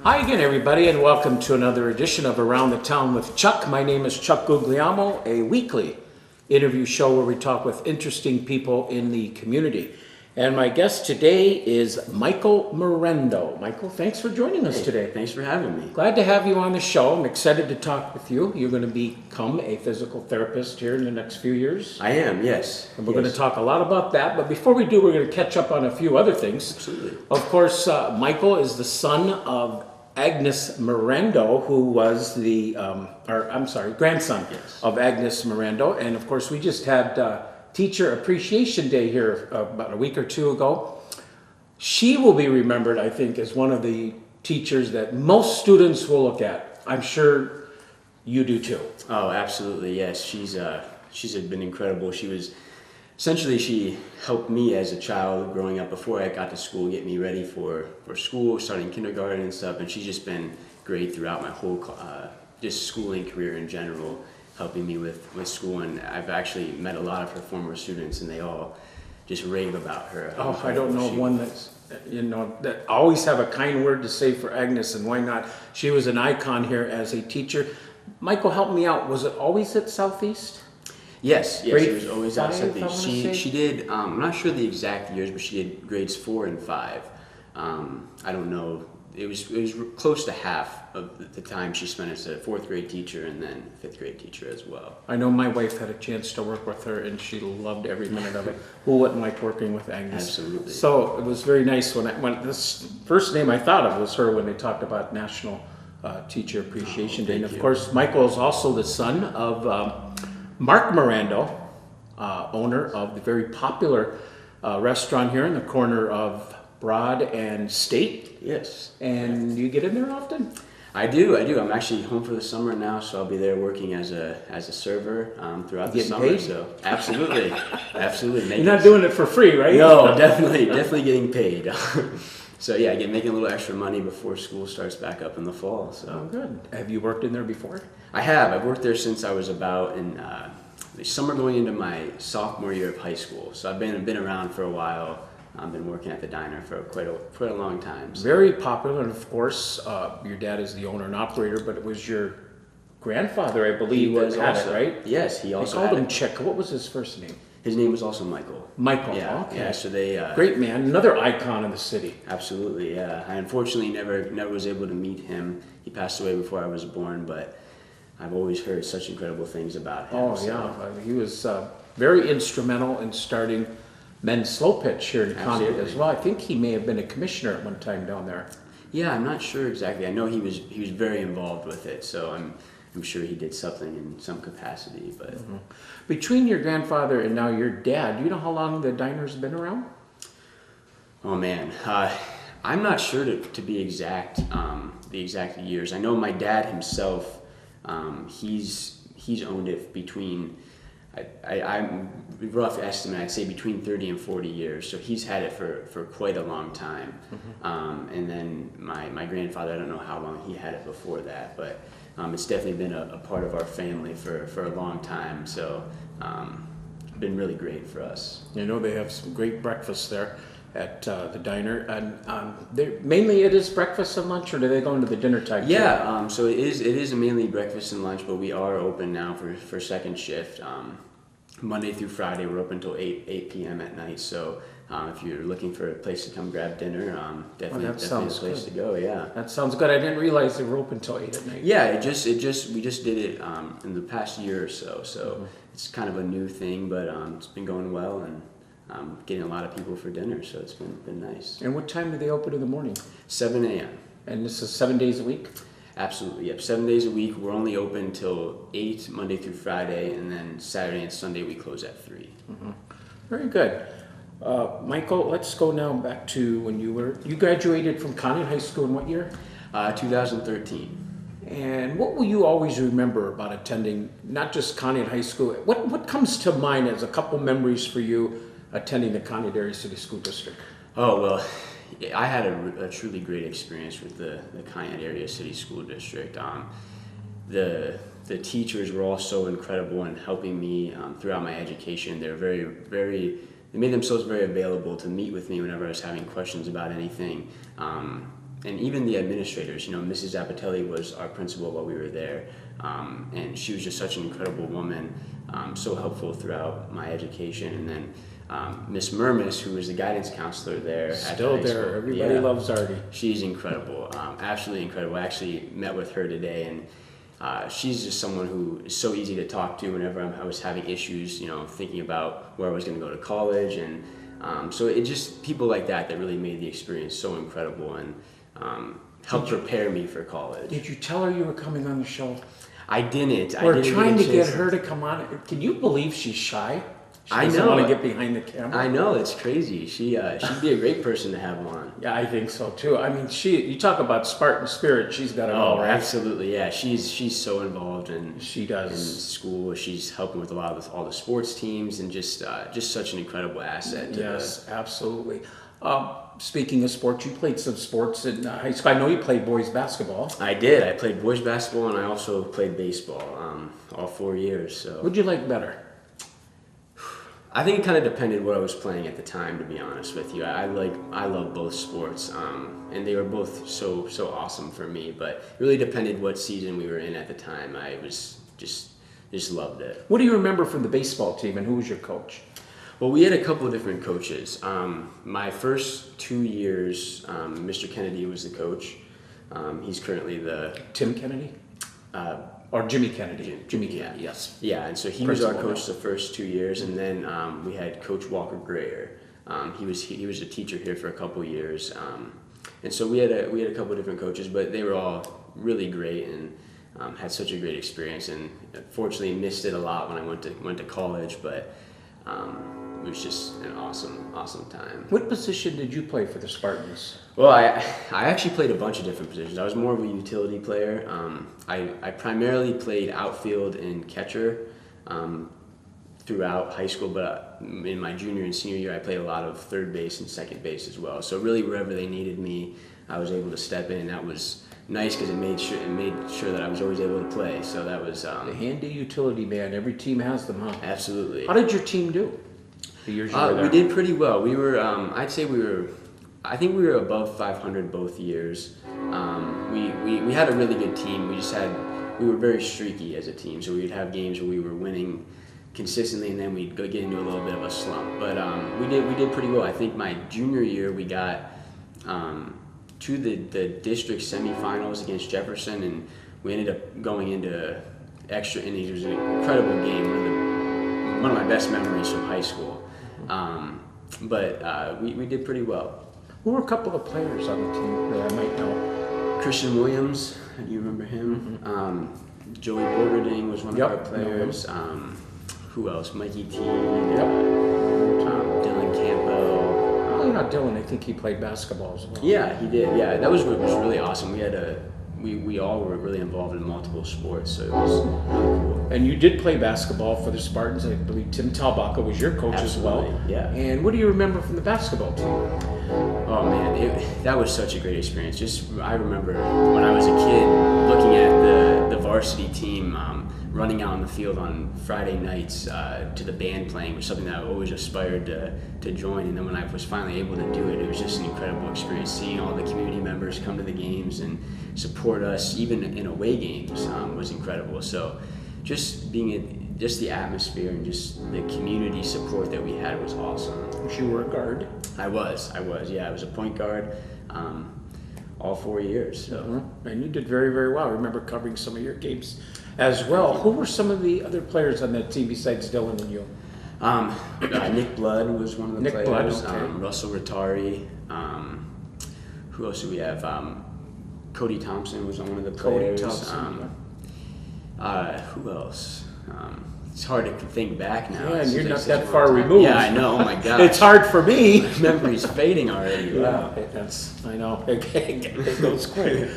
Hi again, everybody, and welcome to another edition of Around the Town with Chuck. My name is Chuck Guglielmo, a weekly interview show where we talk with interesting people in the community. And my guest today is Michael Mirando. Michael, thanks for joining us today. Thanks for having me. Glad to have you on the show. I'm excited to talk with you. You're going to become a physical therapist here in the next few years. I am, yes. And we're going to talk a lot about that. But before we do, we're going to catch up on a few other things. Absolutely. Of course, Michael is the son of Agnes Mirando, who was the, grandson of Agnes Mirando. And of course, we just had Teacher Appreciation Day here about a week or two ago. She will be remembered, I think, as one of the teachers that most students will look at. I'm sure you do too. Oh, absolutely, yes. She's been incredible. She helped me as a child growing up before I got to school, get me ready for school, starting kindergarten and stuff. And she's just been great throughout my whole just schooling career in general, helping me with school. And I've actually met a lot of her former students, and they all just rave about her. Oh, I don't know one that's, that always have a kind word to say for Agnes, and why not? She was an icon here as a teacher. Michael, help me out. Was it always at Southeast? Yes, she was always at 5, Southeast. She did, I'm not sure the exact years, but she did grades 4 and 5. I don't know. It was close to half of the time she spent as a 4th grade teacher and then 5th grade teacher as well. I know my wife had a chance to work with her, and she loved every minute of it. Who wouldn't like working with Agnes? Absolutely. So it was very nice when this first name I thought of was her when they talked about National Teacher Appreciation Day. And of course, Michael is also the son of Mark Mirando, owner of the very popular restaurant here in the corner of Broad and State. Yes. And you get in there often? I do. I'm actually home for the summer now, so I'll be there working as a server throughout the summer. Paid? So absolutely. You're not doing it for free, right? No, definitely getting paid. So yeah, making a little extra money before school starts back up in the fall. So. Oh, good. Have you worked in there before? I have. I've worked there since I was about in the summer going into my sophomore year of high school. So I've been around for a while. I've been working at the diner for quite a long time. So. Very popular, and of course, your dad is the owner and operator, but it was your grandfather, I believe, that had it, right? Yes, he also called him Chick. What was his first name? His name was also Michael. Michael, yeah, okay. Yeah, so they... Great man, another icon in the city. Absolutely, yeah. I unfortunately never was able to meet him. He passed away before I was born, but I've always heard such incredible things about him. Oh, so. Yeah. He was very instrumental in starting men's slow pitch here in Conneaut as well. I think he may have been a commissioner at one time down there. Yeah, I'm not sure exactly. I know he was very involved with it, so I'm sure he did something in some capacity. But Between your grandfather and now your dad, do you know how long the diner's been around? Oh man, I'm not sure to be exact, the exact years. I know my dad himself, he's owned it between, I'm rough estimate, I'd say between 30 and 40 years. So he's had it for quite a long time. And then my grandfather, I don't know how long he had it before that, but it's definitely been a part of our family for a long time. So been really great for us. You know, they have some great breakfasts there at the diner, and mainly it is breakfast and lunch, or do they go into the dinner time too? Yeah, so it is mainly breakfast and lunch, but we are open now for second shift. Monday through Friday, we're open until 8 p.m. at night. So if you're looking for a place to come grab dinner, definitely a place to go. Yeah, that sounds good. I didn't realize they were open till 8 at night. Yeah, we just did it in the past year or so. So it's kind of a new thing, but it's been going well, and getting a lot of people for dinner. So it's been nice. And what time do they open in the morning? 7 a.m. And this is 7 days a week? Absolutely, yep. 7 days a week. We're only open till 8, Monday through Friday, and then Saturday and Sunday we close at 3. Very good. Michael, let's go now back to when you graduated from Conneaut High School in what year? 2013. And what will you always remember about attending not just Conneaut High School? What comes to mind as a couple memories for you attending the Conneaut Area City School District? Oh, well, I had a truly great experience with the Conneaut Area City School District. The teachers were all so incredible in helping me throughout my education. They're they made themselves very available to meet with me whenever I was having questions about anything. and even the administrators, Mrs. Zapatelli was our principal while we were there, and she was just such an incredible woman, so helpful throughout my education. And then Miss Murmis, who was the guidance counselor there. Still at the high there. school. Everybody loves Artie. She's incredible, absolutely incredible. I actually met with her today, and she's just someone who is so easy to talk to whenever I was having issues, thinking about where I was going to go to college. And so it just people like that really made the experience so incredible and helped prepare me for college. Did you tell her you were coming on the show? I didn't. We're trying to get her to come on. Can you believe she's shy? She doesn't want to get behind the camera. I know, it's crazy. She'd be a great person to have on. Yeah, I think so too. I mean, you talk about Spartan spirit. She's got it all, right? Absolutely, yeah. She's so involved in school. She's helping with a lot of all the sports teams, and just such an incredible asset. Yes, absolutely. Speaking of sports, you played some sports in high school. I know you played boys basketball. I did. I played boys basketball, and I also played baseball all 4 years. So, what'd you like better? I think it kind of depended what I was playing at the time, to be honest with you. I love both sports, and they were both so awesome for me. But it really depended what season we were in at the time. I was just loved it. What do you remember from the baseball team, and who was your coach? Well, we had a couple of different coaches. My first 2 years, Mr. Kennedy was the coach. He's currently the Tim Kennedy. Or Jimmy Kennedy. Jimmy Kennedy, yes. Yeah, and so he was our coach the first 2 years, and then we had Coach Walker Grayer. He was a teacher here for a couple years, and so we had a couple of different coaches, but they were all really great and had such a great experience. And fortunately, missed it a lot when I went to college, but it was just an awesome time. What position did you play for the Spartans? Well, I actually played a bunch of different positions. I was more of a utility player. I primarily played outfield and catcher throughout high school, but in my junior and senior year, I played a lot of third base and second base as well. So really, wherever they needed me, I was able to step in. That was nice because it made sure that I was always able to play. So that was the handy utility man. Every team has them, huh? Absolutely. How did your team do? The years you were there? We did pretty well. We were, I think we were above 500 both years. We had a really good team. We were very streaky as a team. So we would have games where we were winning consistently, and then we'd get into a little bit of a slump. But we did pretty well. I think my junior year we got to the district semifinals against Jefferson, and we ended up going into extra innings. It was an incredible game, one of my best memories from high school. But we did pretty well. Who were a couple of players on the team that I might know? Christian Williams, do you remember him? Mm-hmm. Joey Borgerding was one of our players. Who else? Mikey T. Dylan Campo. Well, not Dylan. I think he played basketball as well. Yeah, he did. Yeah, that was really awesome. We all were really involved in multiple sports, so it was really cool. And you did play basketball for the Spartans. I believe Tim Talbaka was your coach as well. Yeah. And what do you remember from the basketball team? Oh man, that was such a great experience. I remember when I was a kid looking at the varsity team running out on the field on Friday nights to the band playing was something that I always aspired to join. And then when I was finally able to do it, it was just an incredible experience. Seeing all the community members come to the games and support us, even in away games, was incredible. So just the atmosphere and just the community support that we had was awesome. You were a guard? I was, yeah. I was a point guard all 4 years. So. And you did very, very well. I remember covering some of your games as well. Who were some of the other players on that team besides Dylan and you? Nick Blood was one of the players. Blood, okay. Russell Rattari. Who else do we have? Cody Thompson was one of the players. Cody Thompson, who else? It's hard to think back now. Yeah, and you're not that far removed. Yeah, I know. Oh my God. It's hard for me. Memory's fading already. Yeah, I know. It goes quick.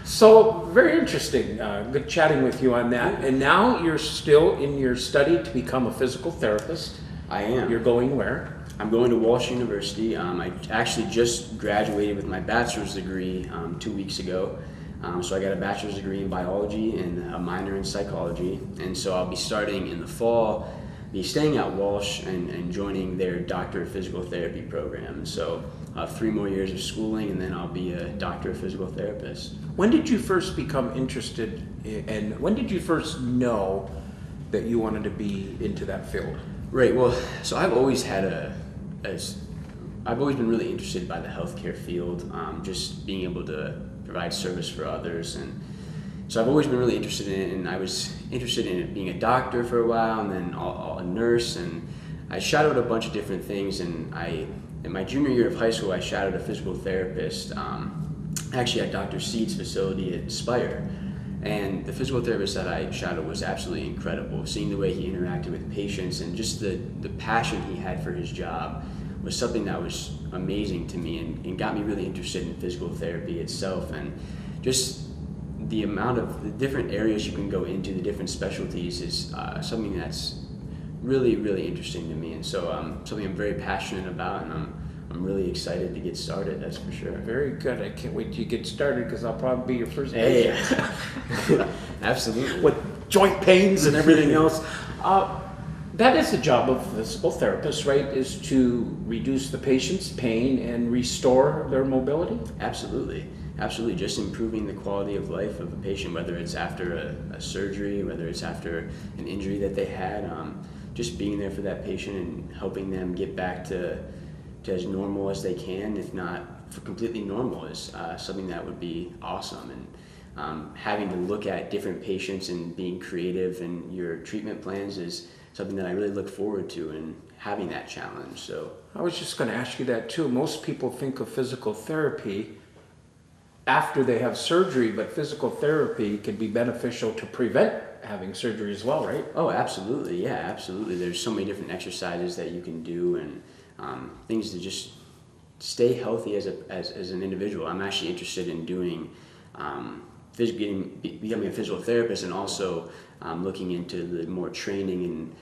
So, very interesting. Good chatting with you on that. And now you're still in your study to become a physical therapist. I am. You're going where? I'm going to Walsh University. I actually just graduated with my bachelor's degree 2 weeks ago. So I got a bachelor's degree in biology and a minor in psychology. And so I'll be starting in the fall, be staying at Walsh and joining their Doctor of Physical Therapy program. So 3 more years of schooling, and then I'll be a doctor of physical therapist. When did you first become interested and when did you first know that you wanted to be into that field? Right. Well, so I've always had I've always been really interested by the healthcare field, just being able to provide service for others, and so I've always been really interested in it. And I was interested in it being a doctor for a while, and then a nurse, and I shadowed a bunch of different things. And in my junior year of high school, I shadowed a physical therapist, actually at Dr. Seed's facility at Spire. And the physical therapist that I shadowed was absolutely incredible. Seeing the way he interacted with patients and just the passion he had for his job was something that was amazing to me, and got me really interested in physical therapy itself, and just the amount of the different areas you can go into, the different specialties, is something that's really, really interesting to me, and so something I'm very passionate about, and I'm really excited to get started, that's for sure. Very good. I can't wait till you get started because I'll probably be your first Hey, patient. absolutely. With joint pains and everything else. That is the job of physical therapists, right? Is to reduce the patient's pain and restore their mobility? Absolutely. Absolutely. Just improving the quality of life of a patient, whether it's after a surgery, whether it's after an injury that they had, just being there for that patient and helping them get back to as normal as they can, if not completely normal, is something that would be awesome. And having to look at different patients and being creative in your treatment plans is something that I really look forward to, and having that challenge. So I was just going to ask you that too. Most people think of physical therapy after they have surgery, but physical therapy can be beneficial to prevent having surgery as well, right? Oh, absolutely. Yeah, absolutely. There's so many different exercises that you can do, and things to just stay healthy as an individual. I'm actually interested in doing becoming a physical therapist, and also looking into the more training and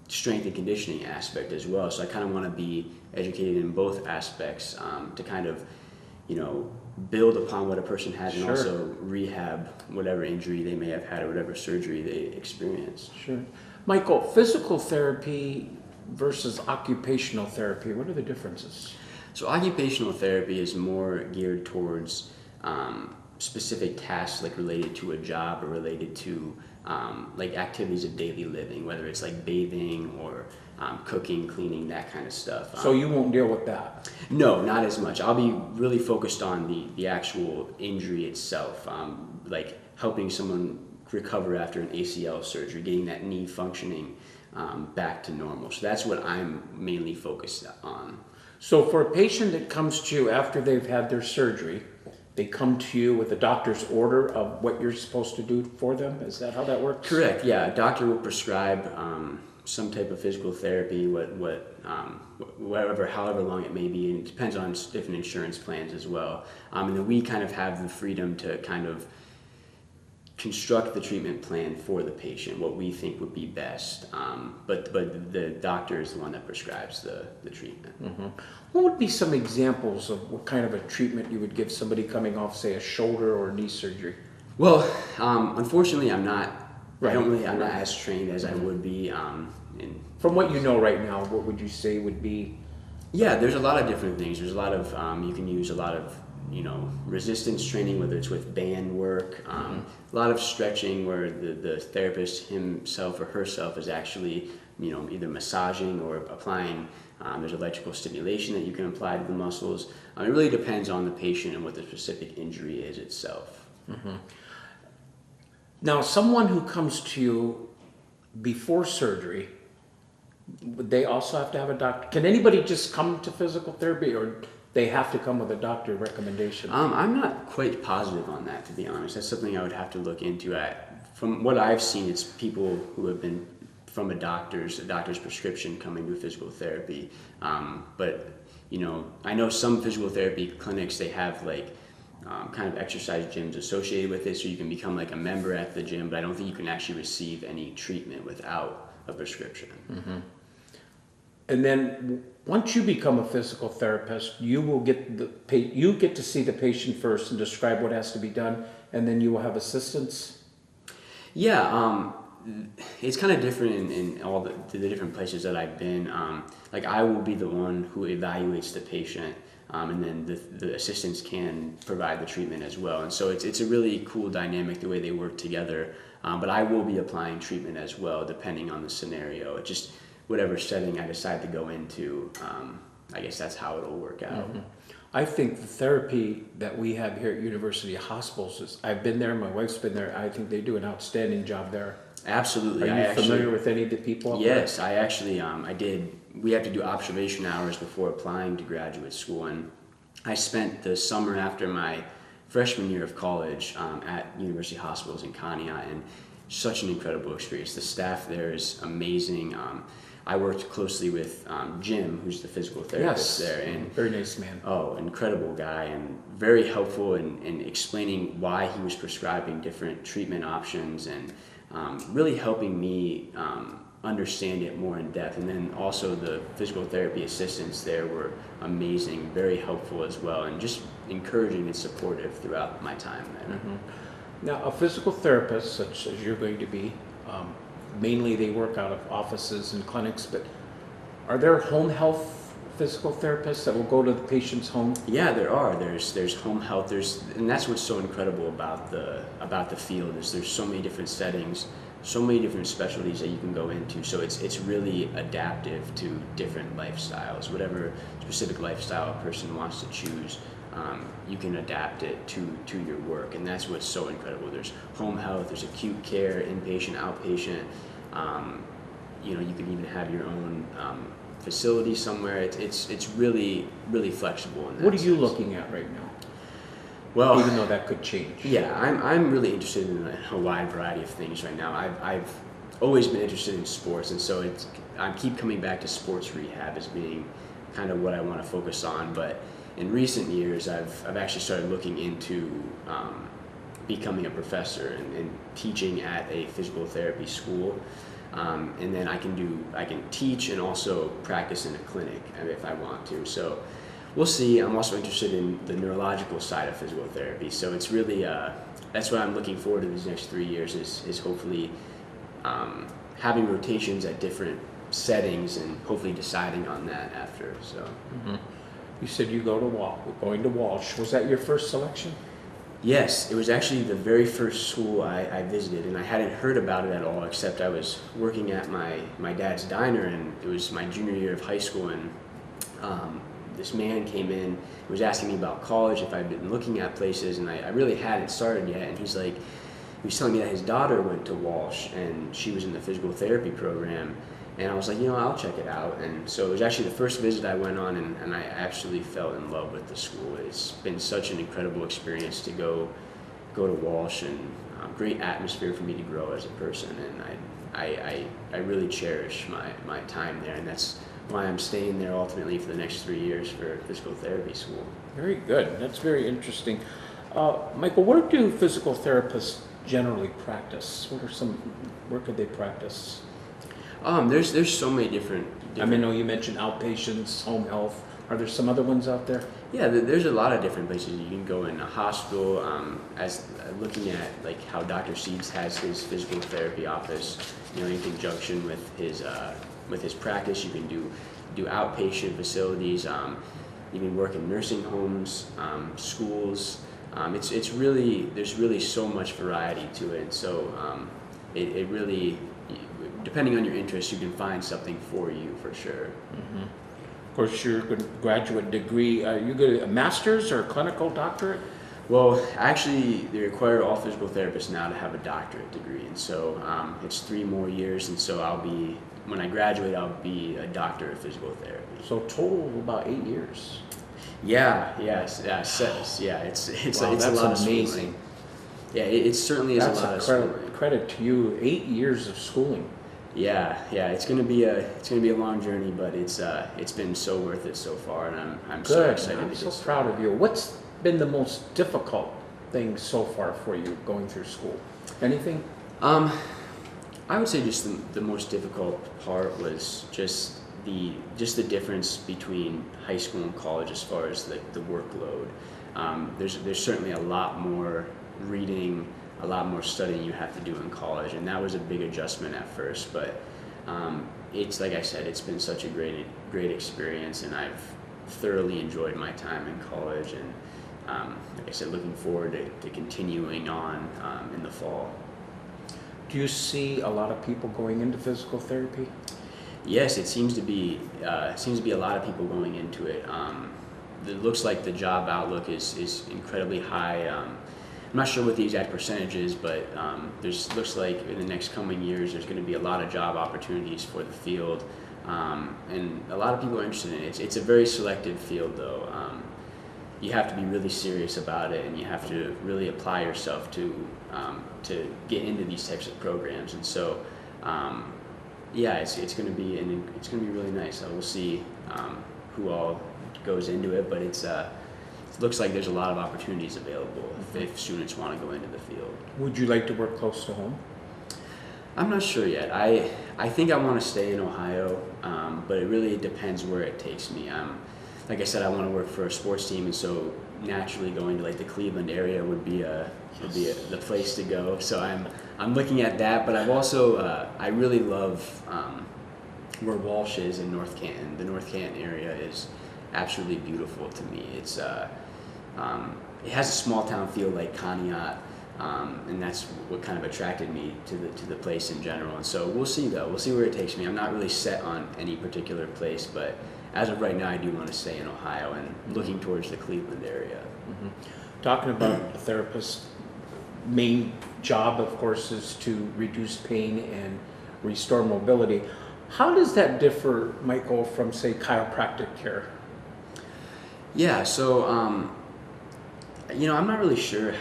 strength and conditioning aspect as well. So I kind of want to be educated in both aspects, to kind of, build upon what a person has, and Sure. also rehab whatever injury they may have had or whatever surgery they experienced. Sure. Michael, physical therapy versus occupational therapy, what are the differences? So occupational therapy is more geared towards specific tasks, like related to a job or related to like activities of daily living, whether it's like bathing or cooking, cleaning, that kind of stuff. So you won't deal with that? No, not as much. I'll be really focused on the actual injury itself, like helping someone recover after an ACL surgery, getting that knee functioning back to normal. So that's what I'm mainly focused on. So for a patient that comes to you after they've had their surgery, they come to you with a doctor's order of what you're supposed to do for them? Is that how that works? Correct, yeah. A doctor will prescribe some type of physical therapy, however long it may be, and it depends on different insurance plans as well. And then we kind of have the freedom to kind of construct the treatment plan for the patient, what we think would be best. But the doctor is the one that prescribes the treatment. Mm-hmm. What would be some examples of what kind of a treatment you would give somebody coming off, say, a shoulder or knee surgery? Well, unfortunately, I'm not. Right. I'm not as trained as I would be. From what you know right now, what would you say would be? Yeah, there's a lot of different things. There's a lot of you can use a lot of resistance training, whether it's with band work, a lot of stretching where the therapist himself or herself is actually either massaging or applying. There's electrical stimulation that you can apply to the muscles. It really depends on the patient and what the specific injury is itself. Mm-hmm. Now, someone who comes to you before surgery, would they also have to have a doctor? Can anybody just come to physical therapy, or they have to come with a doctor recommendation? I'm not quite positive on that, to be honest. That's something I would have to look into. From what I've seen, it's people who have been from a doctor's prescription coming to physical therapy. But I know some physical therapy clinics, they have like kind of exercise gyms associated with it, so you can become like a member at the gym, but I don't think you can actually receive any treatment without a prescription. Mm-hmm. And then once you become a physical therapist, you will get to see the patient first and describe what has to be done, and then you will have assistance. Yeah, It's kind of different in all the different places that I've been. Like I will be the one who evaluates the patient, and then the assistants can provide the treatment as well. And so it's a really cool dynamic the way they work together. But I will be applying treatment as well, depending on the scenario. It just whatever setting I decide to go into, I guess that's how it'll work out. Mhm. I think the therapy that we have here at University Hospitals is, I've been there, my wife's been there, I think they do an outstanding job there. Absolutely. Are you familiar with any of the people up there? Yes, I actually, I did. We have to do observation hours before applying to graduate school, and I spent the summer after my freshman year of college at University Hospitals in Conneaut, and such an incredible experience. The staff there is amazing. I worked closely with Jim, who's the physical therapist there, and very nice man. oh, incredible guy, and very helpful in explaining why he was prescribing different treatment options, and really helping me understand it more in depth. And then also the physical therapy assistants there were amazing, very helpful as well, and just encouraging and supportive throughout my time there. Mm-hmm. Now, a physical therapist, such as you're going to be, mainly they work out of offices and clinics, but are there home health physical therapists that will go to the patient's home? Yeah, there are. There's home health. And that's what's so incredible about the field is there's so many different settings, so many different specialties that you can go into. So it's really adaptive to different lifestyles. Whatever specific lifestyle a person wants to choose, you can adapt it to your work, and that's what's so incredible. There's home health, there's acute care, inpatient, outpatient. You can even have your own facility somewhere. It's really flexible. In that What are you sense. looking at right now? Well, Even though that could change. yeah, I'm really interested in a wide variety of things right now. I've always been interested in sports, and so I keep coming back to sports rehab as being kind of what I want to focus on. But in recent years, I've actually started looking into becoming a professor and teaching at a physical therapy school. And then I can teach and also practice in a clinic if I want to. So we'll see. I'm also interested in the neurological side of physical therapy. So it's really, that's what I'm looking forward to these next 3 years is hopefully having rotations at different settings and hopefully deciding on that after. So. Mm-hmm. You said you going to Walsh. Was that your first selection? Yes, it was actually the very first school I visited, and I hadn't heard about it at all, except I was working at my dad's diner, and it was my junior year of high school, and this man came in, was asking me about college, if I'd been looking at places, and I really hadn't started yet, and he was telling me that his daughter went to Walsh, and she was in the physical therapy program, and I was like, I'll check it out. And so it was actually the first visit I went on, and I absolutely fell in love with the school. It's been such an incredible experience to go to Walsh, and great atmosphere for me to grow as a person. And I really cherish my time there, and that's why I'm staying there ultimately for the next 3 years for physical therapy school. Very good. That's very interesting. Michael, where do physical therapists generally practice? Where could they practice? There's so many different. I mean, you mentioned outpatients, home health. Are there some other ones out there? Yeah, there's a lot of different places. You can go in a hospital. As looking at like how Dr. Seeds has his physical therapy office, in conjunction with his practice, you can do outpatient facilities. You can work in nursing homes, schools. It's really there's really so much variety to it. So it really. Depending on your interests, you can find something for you for sure. Mm-hmm. Of course, your graduate degree, you get a master's or a clinical doctorate? Well, actually, they require all physical therapists now to have a doctorate degree, and so it's 3 more years, and so when I graduate, I'll be a doctor of physical therapy. So total of about 8 years. Yeah, it's Wow, it's a lot of amazing. schooling. Yeah, it certainly is That's a lot of schooling. credit to you. 8 years of schooling. Yeah, it's gonna be a long journey, but it's been so worth it so far, and I'm so Good. excited. I'm to so get proud started. of you. What's been the most difficult thing so far for you going through school? Anything? I would say just the most difficult part was just the difference between high school and college as far as the workload. There's certainly a lot more reading, a lot more studying you have to do in college, and that was a big adjustment at first. But it's like I said, it's been such a great experience, and I've thoroughly enjoyed my time in college, and like I said, looking forward to continuing on in the fall. Do you see a lot of people going into physical therapy? Yes, it seems to be a lot of people going into it. It looks like the job outlook is incredibly high. I'm not sure what the exact percentage is, but looks like in the next coming years there's going to be a lot of job opportunities for the field, and a lot of people are interested in it. It's a very selective field, though. You have to be really serious about it, and you have to really apply yourself to get into these types of programs. And so, yeah, it's going to be really nice. We'll see who all goes into it, but it looks like there's a lot of opportunities available if students want to go into the field. Would you like to work close to home? I'm not sure yet. I think I want to stay in Ohio, but it really depends where it takes me. Like I said, I want to work for a sports team, and so naturally going to like the Cleveland area would be the place to go. So I'm looking at that, but I've also I really love where Walsh is in North Canton. The North Canton area is absolutely beautiful to me. It's it has a small town feel like Conneaut, and that's what kind of attracted me to the place in general. And so we'll see, though. We'll see where it takes me. I'm not really set on any particular place, but as of right now, I do want to stay in Ohio and looking towards the Cleveland area. Mm-hmm. Talking about a therapist's main job, of course, is to reduce pain and restore mobility. How does that differ, Michael, from, say, chiropractic care? Yeah, so I'm not really sure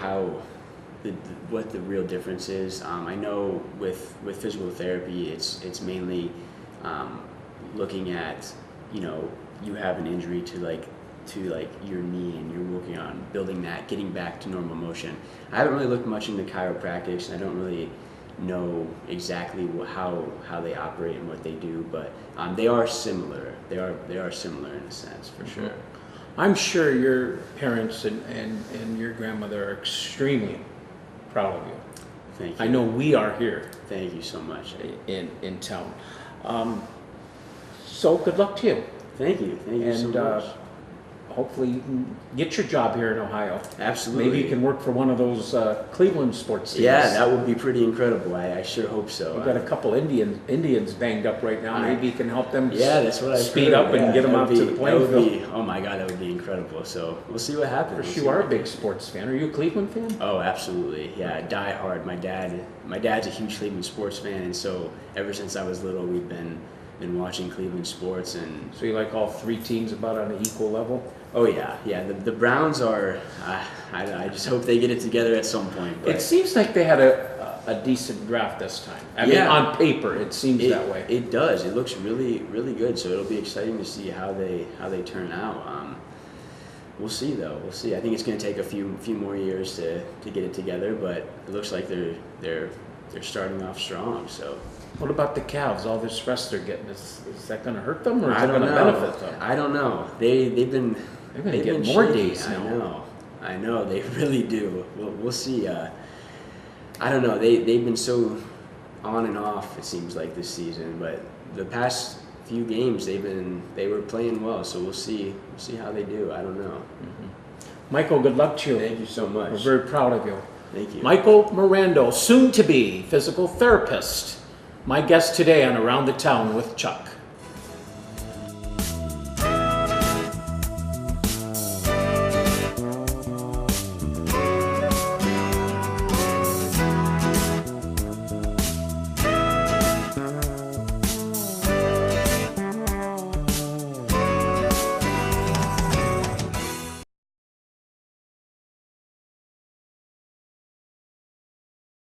what the real difference is. I know with physical therapy, it's mainly looking at, you have an injury to your knee, and you're working on building that, getting back to normal motion. I haven't really looked much into chiropractics, and I don't really know exactly how they operate and what they do, but they are similar. They are similar in a sense, for sure. I'm sure your parents and your grandmother are extremely proud of you. Thank you. I know we are here. Thank you so much. In town. So good luck to you. Thank you. Thank you so much. Hopefully you can get your job here in Ohio. Absolutely. Maybe you can work for one of those Cleveland sports teams. Yeah, that would be pretty incredible. I sure hope so. We've got a couple Indians banged up right now. Maybe you can help them that's what I speed up and get them out to the playing field. Oh my God, that would be incredible. So we'll see what happens. Of course, you are a big sports fan. Are you a Cleveland fan? Oh, absolutely. Yeah, die hard. My dad's a huge Cleveland sports fan, and so ever since I was little, we've been watching Cleveland sports. And so you like all three teams about on an equal level? Oh yeah. The Browns are. I just hope they get it together at some point. But it seems like they had a decent draft this time. I mean, on paper, it seems that way. It does. It looks really, really good. So it'll be exciting to see how they turn out. We'll see, though. We'll see. I think it's going to take a few more years to get it together, but it looks like they're starting off strong. So. What about the Cavs? All this rest they're getting, is that going to hurt them, or is it going to benefit them? I don't know. They've been getting more days now. I know. They really do. We'll see. I don't know. They've been so on and off, it seems like, this season. But the past few games, they were playing well. So we'll see how they do. I don't know. Mm-hmm. Michael, good luck to you. Thank you so much. We're very proud of you. Thank you. Michael Mirando, soon to be physical therapist. My guest today on Around the Town with Chuck.